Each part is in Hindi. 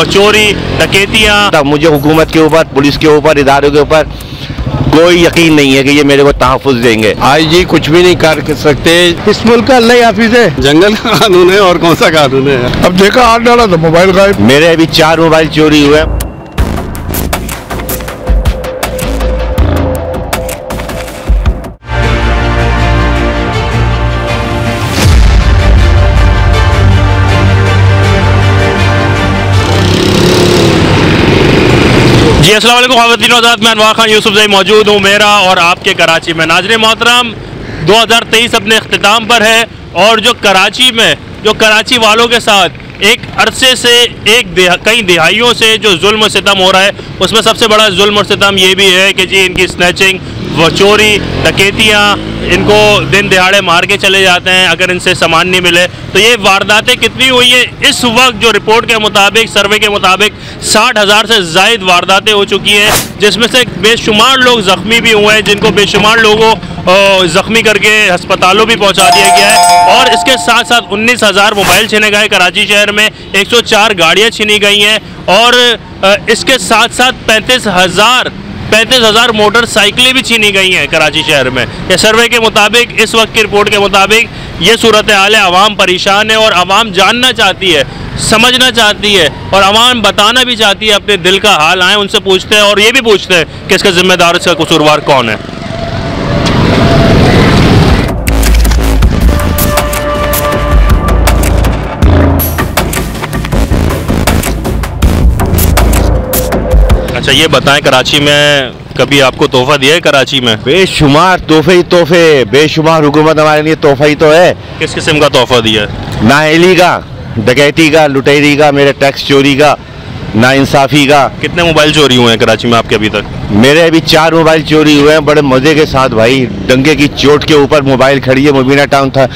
वो चोरी डकैतियाँ। मुझे हुकूमत के ऊपर, पुलिस के ऊपर, इदारों के ऊपर कोई यकीन नहीं है कि ये मेरे को तहफ़्फ़ुज़ देंगे। आईजी कुछ भी नहीं कर सकते। इस मुल्क का अल्लाह हाफिज़ है। जंगल का कानून है और कौन सा कानून है। अब देखा हाथ डाला तो मोबाइल गायब। मेरे अभी 4 मोबाइल चोरी हुए। जी अस्सलाम वालेकुम ख़वातीन हज़रात, मैं अनवार खान यूसुफ़ज़ई मौजूद हूँ मेरा और आपके कराची में। नाज़रीन मोहतरम, 2023 अपने अख्तिताम पर है और जो कराची वालों के साथ एक अरसे से कई दिहाइयों से जो जुल्म और सितम हो रहा है, उसमें सबसे बड़ा जुल्म और सितम ये भी है कि जी इनकी स्नैचिंग, वो चोरी डकैतियाँ, इनको दिन दिहाड़े मार के चले जाते हैं अगर इनसे सामान नहीं मिले। तो ये वारदातें कितनी हुई है इस वक्त, जो रिपोर्ट के मुताबिक, सर्वे के मुताबिक 60,000 से ज़ायद वारदातें हो चुकी हैं, जिसमें से बेशुमार लोग ज़ख्मी भी हुए हैं, जिनको बेशुमार लोगों ज़ख्मी करके अस्पतालों भी पहुंचा दिया गया है। और इसके साथ साथ 19,000 मोबाइल छीने गए कराची शहर में, 104 गाड़ियाँ छीनी गई हैं और इसके साथ साथ 35,000 मोटरसाइकिलें भी छीनी गई हैं कराची शहर में। ये सर्वे के मुताबिक, इस वक्त की रिपोर्ट के मुताबिक ये सूरत हाल है। आवाम परेशान है और आवाम जानना चाहती है, समझना चाहती है और आवाम बताना भी चाहती है अपने दिल का हाल। आए उनसे पूछते हैं और ये भी पूछते हैं कि इसका जिम्मेदार, इसका कसूरवार कौन है। अच्छा ये बताएं, कराची में कभी आपको तोहफा दिया है? कराची में बेशुमार तोहफे ही तोहफे, बेशुमार हुकूमत हमारे लिए तोहफा ही तो है। किस किस्म का तोहफा दिया है? नाअहली का, डकैती का, लुटेरी का, मेरे टैक्स चोरी का, नाइंसाफ़ी का। कितने मोबाइल चोरी हुए हैं कराची में आपके अभी तक? मेरे अभी 4 मोबाइल चोरी हुए हैं, बड़े मज़े के साथ भाई। डंके की चोट के ऊपर मोबाइल खड़ी है, मुबीना टाउन था,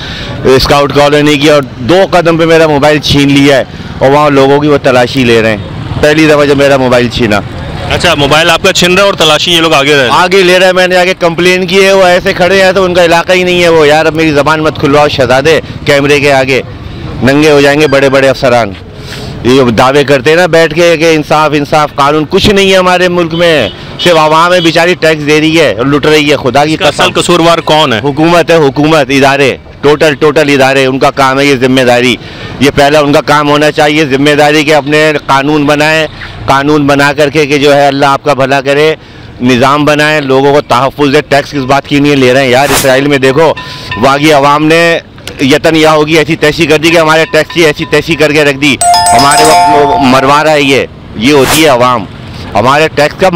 स्काउट कॉलोनी की, और 2 कदम पे मेरा मोबाइल छीन लिया है और वहाँ लोगों की वो तलाशी ले रहे हैं। पहली दफ़ा जब मेरा मोबाइल छीना। अच्छा, मोबाइल आपका छिन रहा है और तलाशी ये लोग आगे ले रहे हैं। मैंने आगे कंप्लेन की है, वो ऐसे खड़े हैं तो उनका इलाका ही नहीं है वो। यार अब मेरी ज़बान मत खुलवाओ शहजादे, कैमरे के आगे नंगे हो जाएंगे बड़े बड़े अफसरान। ये दावे करते हैं ना बैठ के कि इंसाफ इंसाफ, कानून कुछ नहीं है हमारे मुल्क में। सिर्फ आवाम है बेचारी, टैक्स दे रही है और लुट रही है। खुदा की कसम, कसूरवार कौन है? हुकूमत है, हुकूमत, इदारे, टोटल इदारे। उनका काम है ये जिम्मेदारी। ये पहला उनका काम होना चाहिए जिम्मेदारी के अपने कानून बनाएं, कानून बना करके कि जो है अल्लाह आपका भला करे, निज़ाम बनाएं, लोगों को तहफ़्फ़ुज़ दे। टैक्स किस बात की नहीं ले रहे हैं यार। इसराइल में देखो, वहाँ की अवाम ने यतन या होगी ऐसी तैसी कर दी कि हमारे टैक्स की ऐसी तैसी करके रख दी। हमारे वक्त मरवा रहा है ये होती है अवाम। हमारे टैक्स का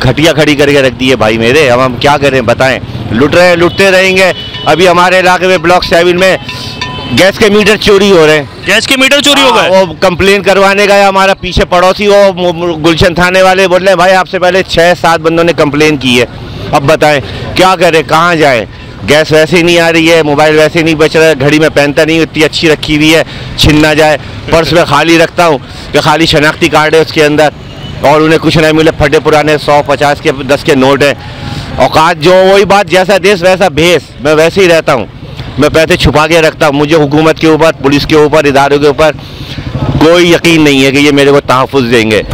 खटिया खड़ी करके रख दी है भाई मेरे। अब हम क्या करें बताएं? लुट रहे हैं, लुटते रहेंगे। अभी हमारे इलाके में ब्लॉक 7 में गैस के मीटर चोरी हो रहे हैं। गैस के मीटर चोरी हो गए? वो कंप्लेन करवाने गया हमारा पीछे पड़ोसी, वो गुलशन थाने वाले बोल रहे हैं भाई आपसे पहले 6-7 बंदों ने कंप्लेन की है। अब बताएं क्या करें, कहाँ जाएं? गैस वैसे ही नहीं आ रही है, मोबाइल वैसे ही नहीं बच रहा है, घड़ी में पहनता नहीं, इतनी अच्छी रखी हुई है, छिन ना जाए। पर्स में खाली रखता हूँ कि खाली शनाख्ती कार्ड है उसके अंदर और उन्हें कुछ नहीं मिले, फटे पुराने 100-50 के 10 के नोट हैं। औकात जो वही बात, जैसा देश वैसा भेस, मैं वैसे ही रहता हूँ। मैं पैसे छुपा के रखता हूँ। मुझे हुकूमत के ऊपर, पुलिस के ऊपर, इदारों के ऊपर कोई यकीन नहीं है कि ये मेरे को तहफ़्फ़ुज़ देंगे।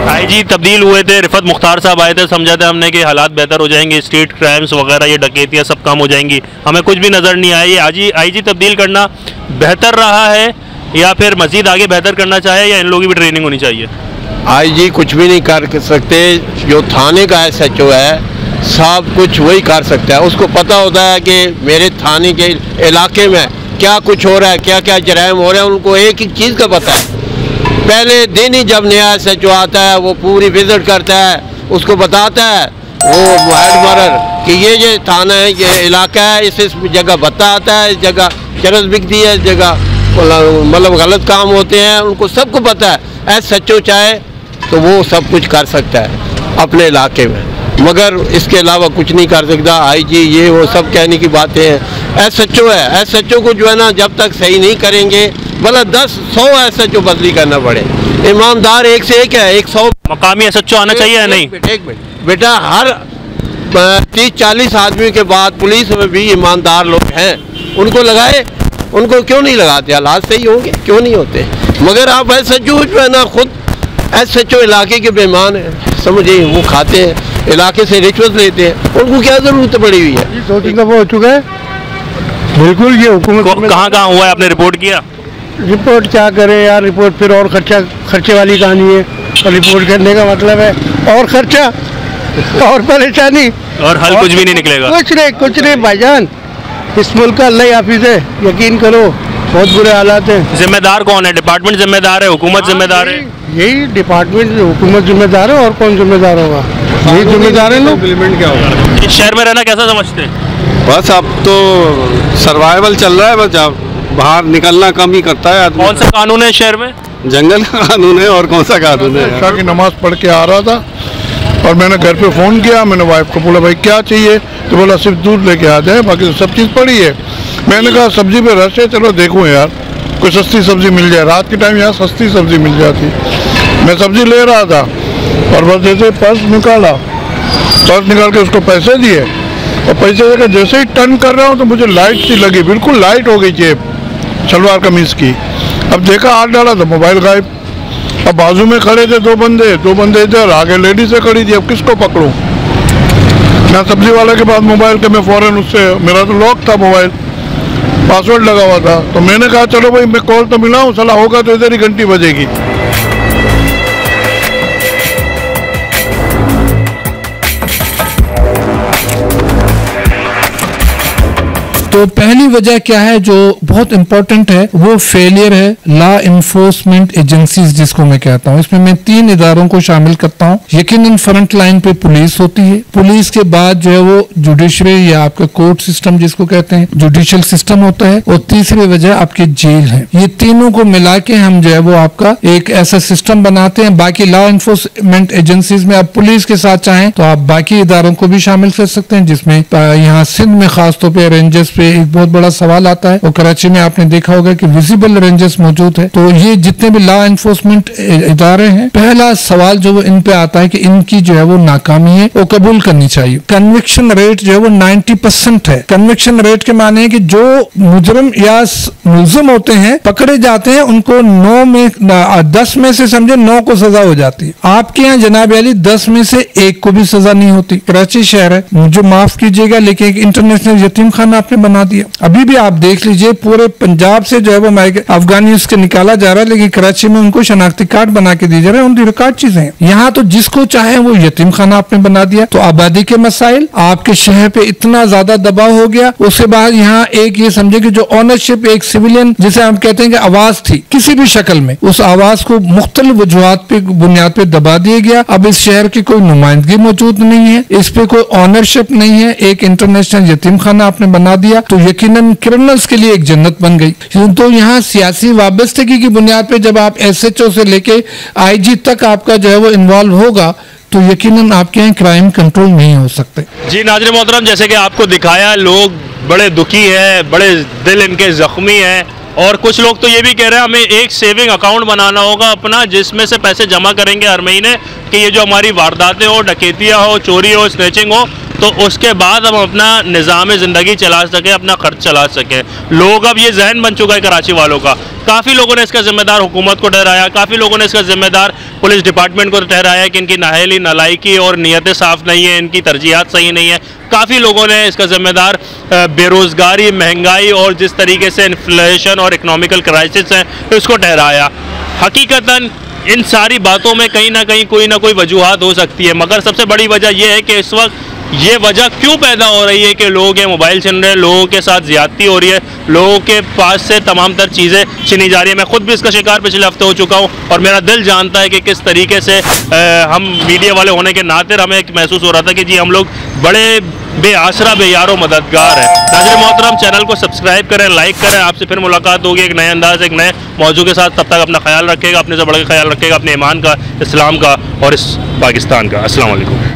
आईजी तब्दील हुए थे, रिफत मुख्तार साहब आए थे, समझा था हमने कि हालात बेहतर हो जाएंगे, स्ट्रीट क्राइम्स वगैरह, ये डकैतियाँ सब कम हो जाएंगी। हमें कुछ भी नज़र नहीं आया। ये आईजी तब्दील करना बेहतर रहा है या फिर मज़ीद आगे बेहतर करना चाहे, या इन लोगों की भी ट्रेनिंग होनी चाहिए? आईजी कुछ भी नहीं कर सकते। जो थाने का SHO है सब कुछ वही कर सकता है। उसको पता होता है कि मेरे थाने के इलाके में क्या कुछ हो रहा है, क्या क्या जराइम हो रहे हैं, उनको एक ही चीज़ का पता है। पहले दिन ही जब नया SHO आता है वो पूरी विजिट करता है, उसको बताता है वो हेडमरर कि ये थाना है, ये इलाका है, इस जगह भत्ता आता है, इस जगह चरस बिकती है, इस जगह मतलब गलत काम होते हैं, उनको सबको पता है। SHO चाहे तो वो सब कुछ कर सकता है अपने इलाके में, मगर इसके अलावा कुछ नहीं कर सकता। आईजी ये वो सब कहने की बातें हैं। SHO है, SHO को जो है ना जब तक सही नहीं करेंगे, भला 10-100 SHO बदली करना पड़े, ईमानदार एक से एक है, 100 मकामी SHO आना चाहिए या नहीं? एक मिनट बेटा, हर 30-40 आदमी के बाद पुलिस में भी ईमानदार लोग हैं, उनको लगाए, उनको क्यों नहीं लगाते? हालात सही होंगे, क्यों नहीं होते? मगर आप SHO जो है ना, खुद SHO इलाके के बेईमान हैं, समझिए, वो खाते हैं, इलाके से रिश्वत लेते हैं, उनको क्या ज़रूरत पड़ी हुई है? 2-3 दफ़ा हो चुका है। बिल्कुल, ये हुकूमत कहाँ हुआ है, आपने रिपोर्ट किया? रिपोर्ट क्या करे यार, रिपोर्ट फिर और खर्चे वाली कहानी है। और रिपोर्ट करने का मतलब है और खर्चा और परेशानी, और हल कुछ भी नहीं निकलेगा। कुछ नहीं भाईजान, इस मुल्क का अल्लाह ही हाफिज है, यकीन करो, बहुत बुरे हालात हैं। जिम्मेदार कौन है? डिपार्टमेंट जिम्मेदार है, हुकूमत जिम्मेदार है? यही डिपार्टमेंट, हुकूमत जिम्मेदार है, और कौन जिम्मेदार होगा? यही जिम्मेदार है लोग। इम्प्लीमेंट क्या होगा? इस शहर में रहना कैसा समझते हैं? बस अब तो सर्वाइवल चल रहा है, बस अब बाहर निकलना कम ही करता है आदमी। कौन सा कानून है शहर में? जंगल का कानून है, और कौन सा कानून है? इशा की नमाज पढ़ के आ रहा था और मैंने घर पे फ़ोन किया, मैंने वाइफ को बोला भाई क्या चाहिए, तो बोला सिर्फ दूध लेके आ जाए, बाकी तो सब चीज़ पड़ी है। मैंने कहा सब्जी पे रश है, चलो देखूँ यार कोई सस्ती सब्ज़ी मिल जाए। रात के टाइम यहाँ सस्ती सब्ज़ी मिल जाती, मैं सब्ज़ी ले रहा था और बस जैसे पर्स निकाल के उसको पैसे दिए, और पैसे देकर जैसे ही टर्न कर रहा हूँ तो मुझे लाइट सी लगी, बिल्कुल लाइट हो गई जेब सलवार कमीज़ की। अब देखा, हाथ डाला तो मोबाइल गायब। अब बाजू में खड़े थे दो बंदे इधर, आगे लेडीज़ें खड़ी थी, अब किसको पकड़ूं? मैं सब्जी वाले के पास मोबाइल के, मैं फ़ौरन उससे, मेरा तो लॉक था मोबाइल, पासवर्ड लगा हुआ था, तो मैंने कहा चलो भाई मैं कॉल तो मिला हूँ, सलाह होगा तो इधर ही घंटी बजेगी। तो पहली वजह क्या है जो बहुत इंपॉर्टेंट है, वो फेलियर है लॉ इन्फोर्समेंट एजेंसीज, जिसको मैं कहता हूँ। इसमें मैं 3 इदारों को शामिल करता हूँ। यकीनन फ्रंट लाइन पे पुलिस होती है, पुलिस के बाद जो है वो जुडिशरी या आपका कोर्ट सिस्टम जिसको कहते हैं, जुडिशियल सिस्टम होता है, और तीसरी वजह आपकी जेल है। ये तीनों को मिला के हम जो है वो आपका एक ऐसा सिस्टम बनाते हैं। बाकी लॉ इन्फोर्समेंट एजेंसीज में आप पुलिस के साथ चाहें तो आप बाकी इदारों को भी शामिल कर सकते हैं, जिसमें यहाँ सिंध में खासतौर पर रेंजर्स पे एक बहुत बड़ा सवाल आता है, और कराची में आपने देखा होगा कि विजिबल रेंजर्स मौजूद है। तो ये जितने भी लॉ एनफोर्समेंट इदारे हैं, पहला सवाल जो वो इन पे आता है कि इनकी जो है वो नाकामी है, वो कबूल करनी चाहिए। कन्विक्शन रेट जो है वो 90% है। कन्विक्शन रेट के माने है कि जो मुजरिम या मुलजिम होते हैं, पकड़े जाते हैं, उनको 10 में से समझे 9 को सजा हो जाती है। आपके यहाँ जनाब अली 10 में से 1 को भी सजा नहीं होती। कराची शहर है, मुझे माफ कीजिएगा, लेकिन एक इंटरनेशनल यतीम खाना आपने बना दिया। अभी भी आप देख लीजिए, पूरे पंजाब से जो है वो अफगानी उसके निकाला जा रहा है, लेकिन कराची में उनको शनाख्ती कार्ड बना के दिए जा रहे हैं, उनकी रिकॉर्ड चीजें। यहाँ तो जिसको चाहे वो यतीम खाना आपने बना दिया। तो आबादी के मसाइल, आपके शहर पे इतना ज्यादा दबाव हो गया। उसके बाद यहाँ एक ये समझे कि जो ऑनरशिप एक सिविलियन जिसे हम कहते हैं कि आवाज थी किसी भी शक्ल में, उस आवाज को मुख्तलिफ वजूहात पे बुनियाद पे दबा दिया गया। अब इस शहर की कोई नुमाइंदगी मौजूद नहीं है, इस पे कोई ऑनरशिप नहीं है। एक इंटरनेशनल यतीम खाना आपने बना दिया तो यकीनन क्रिमिनल्स के लिए एक जन्नत बन गई। तो यहाँ सियासी वाबस्तगी की बुनियाद पे जब आप SHO से लेके IG तक आपका जो है वो इन्वॉल्व होगा तो यकीनन आपके यहाँ क्राइम कंट्रोल नहीं हो सकते। जी नाज़रीन मोहतरम, जैसे कि आपको दिखाया, लोग बड़े दुखी है, बड़े दिल इनके जख्मी है, और कुछ लोग तो ये भी कह रहे हैं हमें एक सेविंग अकाउंट बनाना होगा अपना, जिसमें से पैसे जमा करेंगे हर महीने कि ये जो हमारी वारदातें हो, डकैतियाँ हो, चोरी हो, स्नैचिंग हो, तो उसके बाद हम अपना निज़ाम ज़िंदगी चला सकें, अपना खर्च चला सकें। लोग अब ये जहन बन चुका है कराची वालों का। काफ़ी लोगों ने इसका जिम्मेदार हुकूमत को ठहराया, काफ़ी लोगों ने इसका जिम्मेदार पुलिस डिपार्टमेंट को ठहराया कि इनकी नाहली नालायकी और नीयतें साफ़ नहीं है, इनकी तरजीहात सही नहीं है। काफ़ी लोगों ने इसका जिम्मेदार बेरोज़गारी, महंगाई और जिस तरीके से इन्फ्लेशन और इकनॉमिकल क्राइसिस है इसको ठहराया। हकीकतन इन सारी बातों में कहीं ना कहीं कोई ना कोई वजूहात हो सकती है, मगर सबसे बड़ी वजह यह है कि इस वक्त ये वजह क्यों पैदा हो रही है कि लोग ये मोबाइल छीन रहे हैं, लोगों के साथ ज़्यादती हो रही है, लोगों के पास से तमाम तर चीज़ें छीनी जा रही है। मैं खुद भी इसका शिकार पिछले हफ्ते हो चुका हूँ और मेरा दिल जानता है कि किस तरीके से हम मीडिया वाले होने के नाते हमें महसूस हो रहा था कि जी हम लोग बड़े बेआसरा, बेयारो मददगार है। नाज़रीन मोहतरम, चैनल को सब्सक्राइब करें, लाइक करें। आपसे फिर मुलाकात होगी एक नए अंदाज, एक नए मौजू के साथ। तब तक अपना ख्याल रखेगा, अपने से बढ़ के ख्याल रखेगा, अपने ईमान का, इस्लाम का और इस पाकिस्तान का। अस्सलाम वालेकुम।